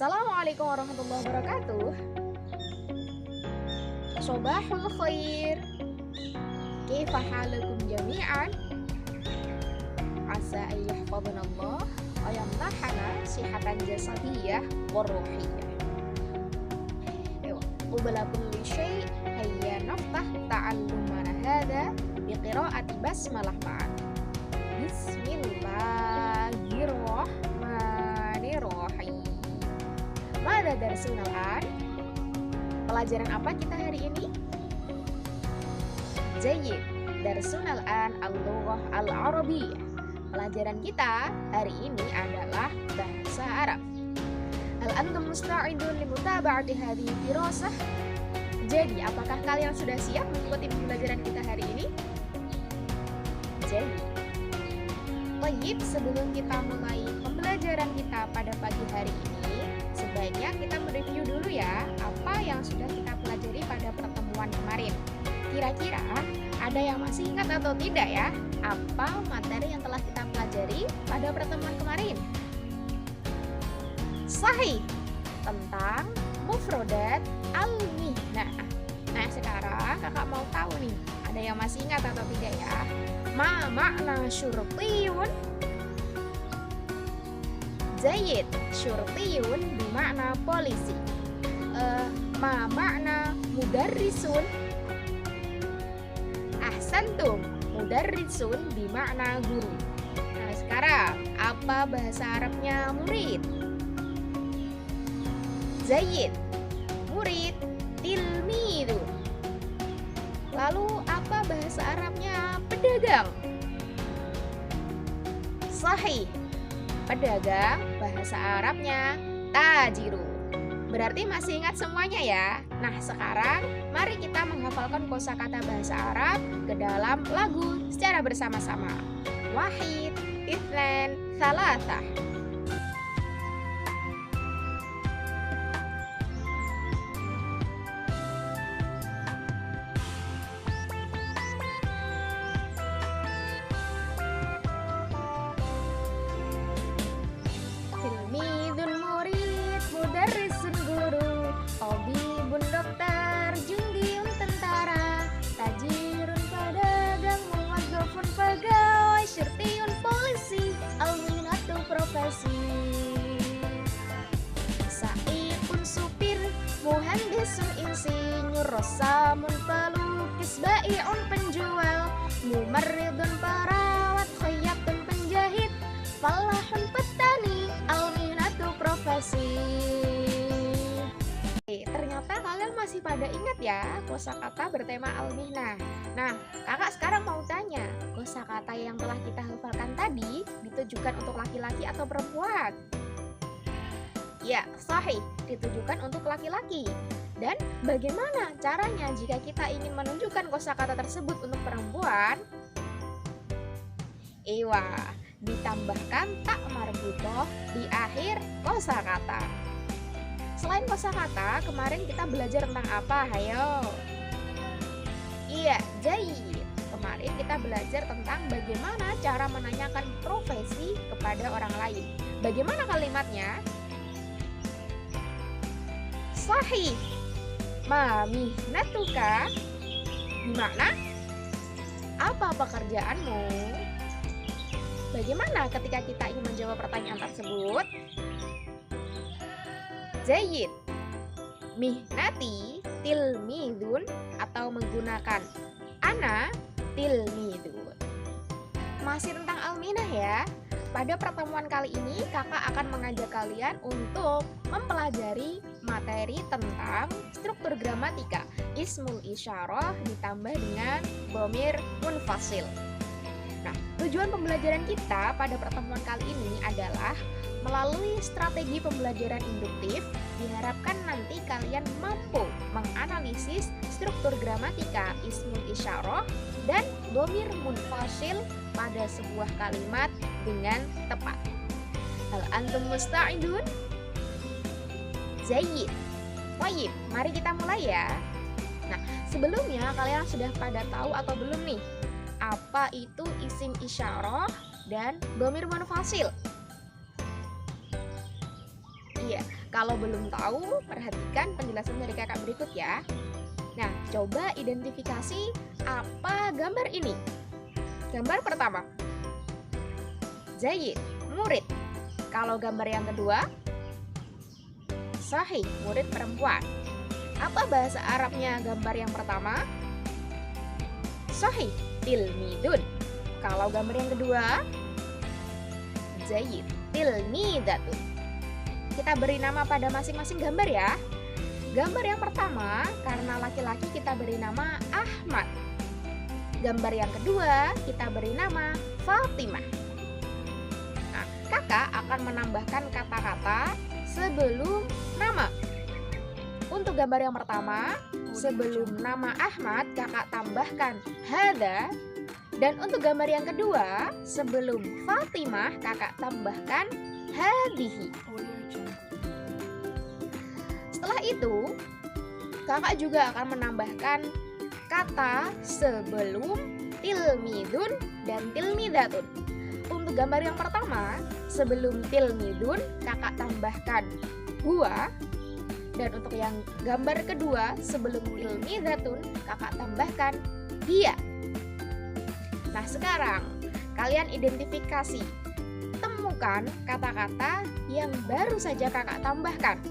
Assalamualaikum warahmatullahi wabarakatuh. Sobahul khair. Kaifa halukum jami'an? Asa an yahfadhanallah wa yamnahana sihatan jasadiyah wa ruhiyah. Qabla kulli syai' hayya naftah ta'allumana hadza biqira'ati basmalah ma'an. Bismillahirrahmanirrahim. Mada darsun al-an? Pelajaran apa kita hari ini? Jayyid. Darsun al-an al-lughah al-arabiyyah. Pelajaran kita hari ini adalah bahasa Arab. Hal antum musta'idun li mutaba'ati hadhihi dirasah? Jadi, apakah kalian sudah siap mengikuti pembelajaran kita hari ini? Jadi, baik, sebelum kita mulai pembelajaran kita pada pagi hari ini, sebaiknya kita mereview dulu ya apa yang sudah kita pelajari pada pertemuan kemarin. Kira-kira ada yang masih ingat atau tidak ya apa materi yang telah kita pelajari pada pertemuan kemarin? Sahih, tentang mufrodat al-mihnah. Nah, sekarang kakak mau tahu nih, ada yang masih ingat atau tidak ya? Ma makna syurtiyun? Zaid, syurtiyun bermakna polisi. Ma makna mudarrisun? Ahsantum, mudarrisun bermakna guru. Nah, sekarang apa bahasa Arabnya murid? Zaid, murid, tilmidun. Lalu apa bahasa Arabnya pedagang? Sahih, pedagang bahasa Arabnya tajirun. Berarti masih ingat semuanya ya? Nah, sekarang mari kita menghafalkan kosakata bahasa Arab ke dalam lagu secara bersama-sama. Wahid, itsnan, tsalatsa. Tilmidun murid, mudarrisun guru, tabibun dokter, jundiyun tentara, tajirun pedagang, muwazzafun pegawai, syurtiyun polisi, alminatu profesi. Saikun supir, muhandisun insinyur, rosamun pelukis, bai'un penjual, mumarridun perawat, khayyatun penjahit, falahun petani, alminatu profesi. Ternyata kalian masih pada ingat ya kosakata bertema al-mihnah. Nah, kakak sekarang mau tanya, kosakata yang telah kita hafalkan tadi ditujukan untuk laki-laki atau perempuan? Ya, sahih, ditujukan untuk laki-laki. Dan bagaimana caranya jika kita ingin menunjukkan kosakata tersebut untuk perempuan? Iwa, ditambahkan tak marbutoh di akhir kosakata. Selain kosakata, kemarin kita belajar tentang apa? Hayo. Iya, jayyid. Kemarin kita belajar tentang bagaimana cara menanyakan profesi kepada orang lain. Bagaimana kalimatnya? Sahih. Ma mihnatuka? Gimana? Apa pekerjaanmu? Bagaimana ketika kita ingin menjawab pertanyaan tersebut? Zaid, mihnati tilmidun atau menggunakan ana tilmidun. Masih tentang al-mihnah ya. Pada pertemuan kali ini kakak akan mengajak kalian untuk mempelajari materi tentang struktur gramatika ismul isyarah ditambah dengan dhamir munfasil. Nah, tujuan pembelajaran kita pada pertemuan kali ini adalah melalui strategi pembelajaran induktif, diharapkan nanti kalian mampu menganalisis struktur gramatika ismul isyarah dan dhamir munfasil pada sebuah kalimat dengan tepat. Hal antum musta'idun? Zayyid. Baik, mari kita mulai ya. Nah, sebelumnya kalian sudah pada tahu atau belum nih apa itu isim isyarah dan dhamir munfasil? Iya, kalau belum tahu, perhatikan penjelasan dari kakak berikut ya. Nah, coba identifikasi apa gambar ini. Gambar pertama, Zaid, murid. Kalau gambar yang kedua, Sahih, murid perempuan. Apa bahasa Arabnya gambar yang pertama? Sahih, tilmidun. Kalau gambar yang kedua, Zaid, tilmidatun. Kita beri nama pada masing-masing gambar ya. Gambar yang pertama, karena laki-laki kita beri nama Ahmad. Gambar yang kedua, kita beri nama Fatimah. Nah, kakak akan menambahkan kata-kata sebelum nama. Untuk gambar yang pertama, sebelum nama Ahmad, kakak tambahkan hadza. Dan untuk gambar yang kedua, sebelum Fatimah, kakak tambahkan hadhihi. Setelah itu, kakak juga akan menambahkan kata sebelum tilmidun dan tilmidatun. Untuk gambar yang pertama, sebelum tilmidun, kakak tambahkan huwa. Dan untuk yang gambar kedua, sebelum tilmidatun, kakak tambahkan hiya. Nah, sekarang kalian identifikasi, temukan kata-kata yang baru saja kakak tambahkan.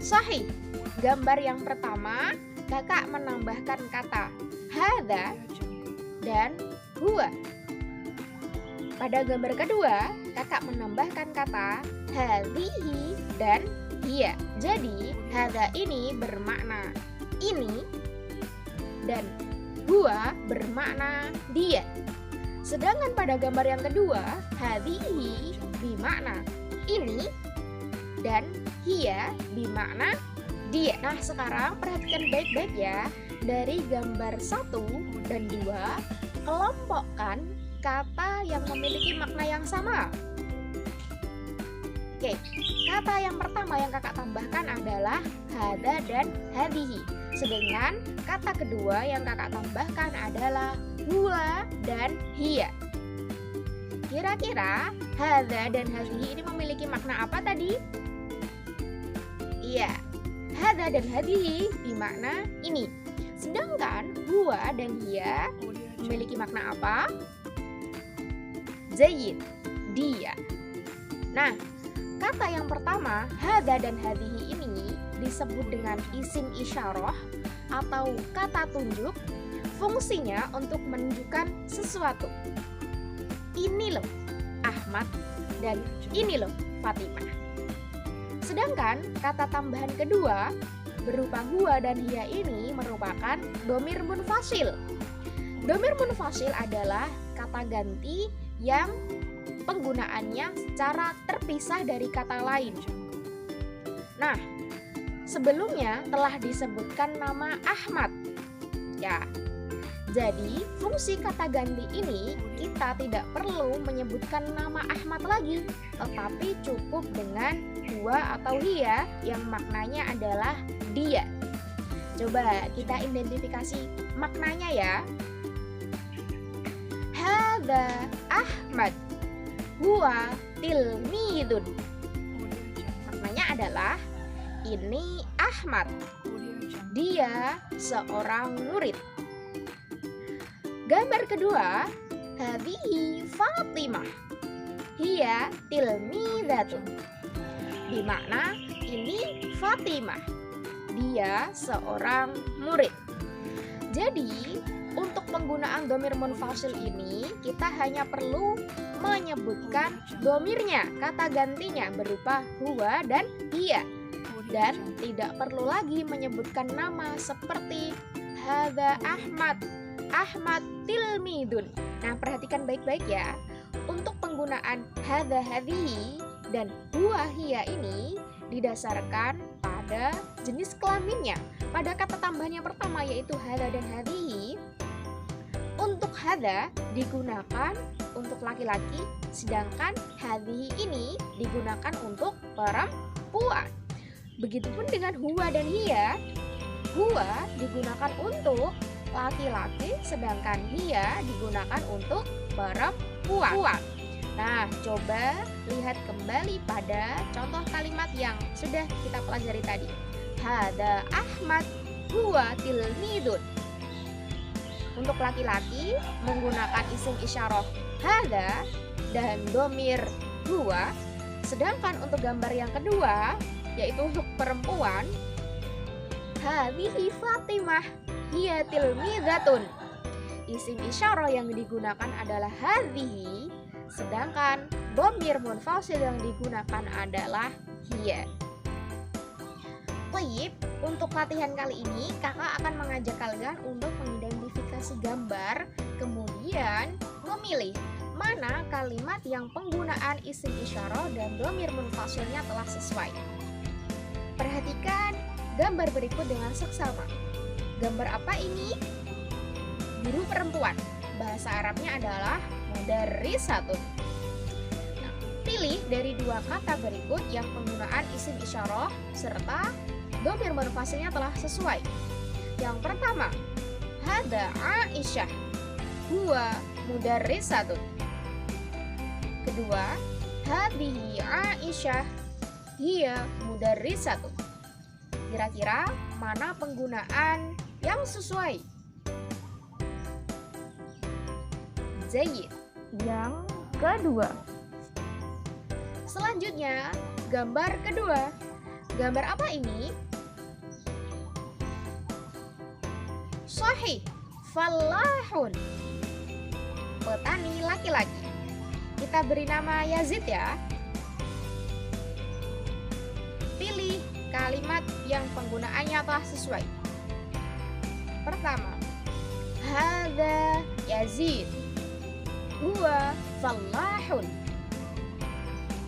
Sahih, gambar yang pertama kakak menambahkan kata hadza dan huwa. Pada gambar kedua, kakak menambahkan kata hadhihi dan hiya. Jadi, hadza ini bermakna ini dan huwa bermakna dia. Sedangkan pada gambar yang kedua, hadhihi bermakna ini dan hiya bermakna dia. Nah, sekarang perhatikan baik-baik ya. Dari gambar 1 dan 2, kelompokkan kata yang memiliki makna yang sama. Oke, kata yang pertama yang kakak tambahkan adalah hadza dan hadhihi. Sedangkan kata kedua yang kakak tambahkan adalah huwa dan hiya. Kira-kira hadza dan hadhihi ini memiliki makna apa tadi? Iya, hadza dan hadhihi bermakna ini. Sedangkan huwa dan hiya memiliki makna apa? Zaid, dia. Nah, kata yang pertama, hadza dan hadhihi ini disebut dengan isim isyarah atau kata tunjuk. Fungsinya untuk menunjukkan sesuatu. Ini loh Ahmad dan ini loh Fatimah. Sedangkan kata tambahan kedua berupa huwa dan hiya ini merupakan dhamir munfasil. Dhamir munfasil adalah kata ganti yang penggunaannya secara terpisah dari kata lain. Nah, sebelumnya telah disebutkan nama Ahmad. Ya, jadi fungsi kata ganti ini kita tidak perlu menyebutkan nama Ahmad lagi, tetapi cukup dengan huwa atau hiya yang maknanya adalah dia. Coba kita identifikasi maknanya ya. Hadza Ahmad huwa tilmidun. Maknanya adalah ini Ahmad, dia seorang murid. Gambar kedua, hadhihi Fatimah, hiya tilmidatun. Bermakna ini Fatimah, dia seorang murid. Jadi, untuk penggunaan dhamir munfasil ini, kita hanya perlu menyebutkan dhamirnya, kata gantinya berupa huwa dan hiya. Dan tidak perlu lagi menyebutkan nama seperti hadza Ahmad, Ahmad tilmidun. Nah, perhatikan baik-baik ya. Untuk penggunaan hadza hadhihi dan huwa hiya ini didasarkan pada jenis kelaminnya. Pada kata tambahan yang pertama yaitu hadza dan hadhihi, untuk hadza digunakan untuk laki-laki, sedangkan hadhihi ini digunakan untuk perempuan. Begitupun dengan huwa dan hiya. Huwa digunakan untuk laki-laki, sedangkan hiya digunakan untuk perempuan. Nah, coba lihat kembali pada contoh kalimat yang sudah kita pelajari tadi. Hada Ahmad huwa tilmidun. Untuk laki-laki menggunakan isim isyarah hada dan domir huwa. Sedangkan untuk gambar yang kedua, yaitu untuk perempuan, hadhihi Fatimah hiya tilmidatun. Isim isyarah yang digunakan adalah hadhihi, sedangkan domir munfasil yang digunakan adalah hiya. Baik, untuk latihan kali ini kakak akan mengajak kalian untuk mengidentifikasi gambar, kemudian memilih mana kalimat yang penggunaan isim isyarah dan domir munfasilnya telah sesuai. Perhatikan gambar berikut dengan seksama. Gambar apa ini? Guru perempuan. Bahasa Arabnya adalah mudarrisatun. Nah, pilih dari dua kata berikut yang penggunaan isim isyarah serta domir munfasilnya telah sesuai. Yang pertama, hada Aisyah huwa mudarrisatun. Kedua, hadhihi Aisyah hiya mudarrisatun. Kira-kira mana penggunaan yang sesuai? Zaid. Yang kedua. Selanjutnya, gambar kedua. Gambar apa ini? Sahih, falahun. Petani laki-laki. Kita beri nama Yazid ya. Pilih kalimat yang penggunaannya telah sesuai. Pertama, hadza Yazid huwa fallahun.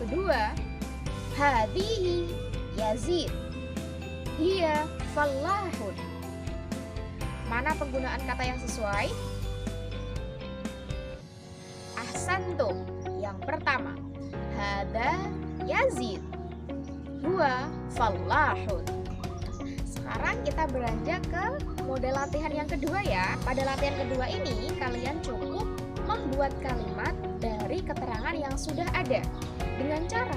Kedua, hadhihi Yazid hiya fallahun. Mana penggunaan kata yang sesuai? Ahsantum. Yang pertama, hadza Yazid huwa fallahun. Sekarang kita beranjak ke model latihan yang kedua ya. Pada latihan kedua ini kalian cukup membuat kalimat dari keterangan yang sudah ada dengan cara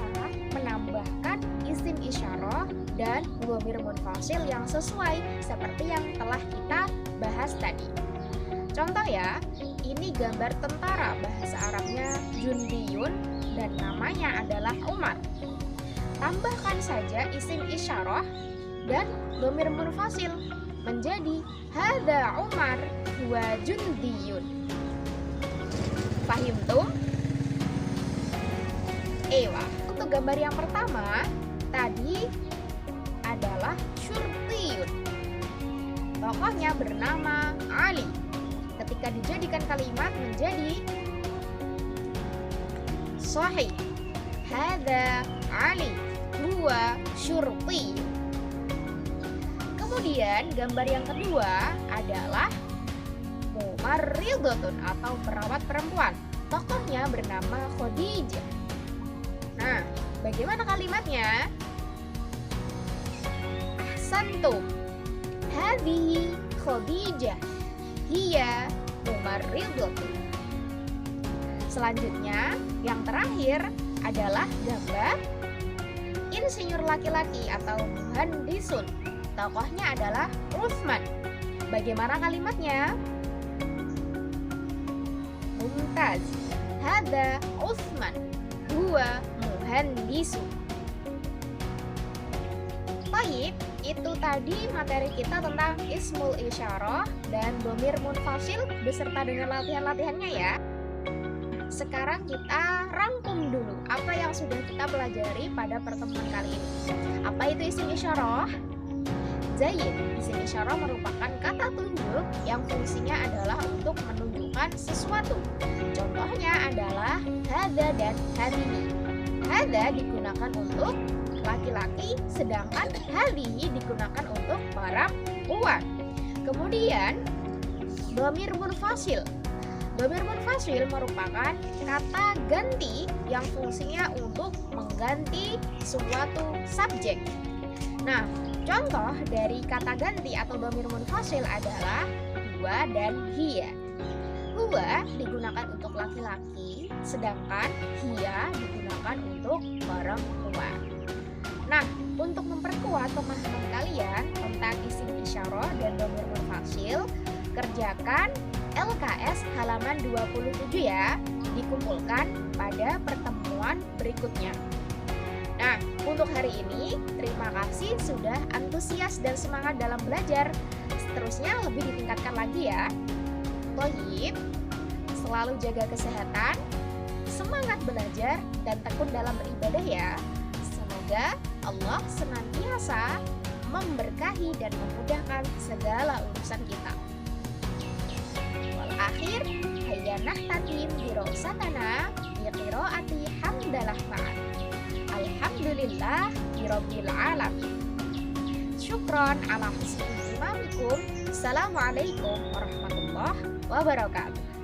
menambahkan isim isyarah dan dhamir munfasil yang sesuai seperti yang telah kita bahas tadi. Contoh ya, ini gambar tentara, bahasa Arabnya Jundiyun dan namanya adalah Umar. Tambahkan saja isim isyarah dan dhamir munfasil menjadi hadza Umar huwa Jundiyun. Pahim tuh? Ewa, untuk gambar yang pertama tadi adalah Syurtiyun. Tokohnya bernama Ali. Ketika dijadikan kalimat menjadi sahih, hadza Ali huwa Syurtiyun. Kemudian gambar yang kedua adalah mumarridatun atau perawat perempuan. Tokohnya bernama Khadijah. Nah, bagaimana kalimatnya? Ahsantum. Hadhihi Khadijah hiya mumarridatun. Selanjutnya, yang terakhir adalah gambar insinyur laki-laki atau muhandisun. Tokohnya adalah Utsman. Bagaimana kalimatnya? Mumtaz. Hadza Utsman huwa muhandisun. Baik, itu tadi materi kita tentang ismul isyarah dan dhamir munfasil beserta dengan latihan-latihannya ya. Sekarang kita rangkum dulu apa yang sudah kita pelajari pada pertemuan kali ini. Apa itu isim isyarah? Zaid, isim isyarah merupakan kata tunjuk yang fungsinya adalah untuk menunjukkan sesuatu. Contohnya adalah hadza dan hadhihi. Hadza digunakan untuk laki-laki, sedangkan hadhihi digunakan untuk perempuan. Kemudian dhamir munfasil. Dhamir munfasil merupakan kata ganti yang fungsinya untuk mengganti suatu subjek. Nah, contoh dari kata ganti atau dhamir munfasil adalah huwa dan hiya. huwa digunakan untuk laki-laki, sedangkan hiya digunakan untuk perempuan. Nah, untuk memperkuat pemahaman kalian tentang isim isyarah dan dhamir munfasil, kerjakan LKS halaman 27 ya, dikumpulkan pada pertemuan berikutnya. Nah, untuk hari ini, terima kasih sudah antusias dan semangat dalam belajar. Seterusnya lebih ditingkatkan lagi ya. Toyib, selalu jaga kesehatan, semangat belajar, dan tekun dalam beribadah ya. Semoga Allah senantiasa memberkahi dan memudahkan segala urusan kita. Wal akhir, hayya nahtadim dirosatana biqiraati hamdalah ma'an. Alhamdulillah birabbil alamin. Syukron ala husni imamikum. Assalamualaikum warahmatullahi wabarakatuh.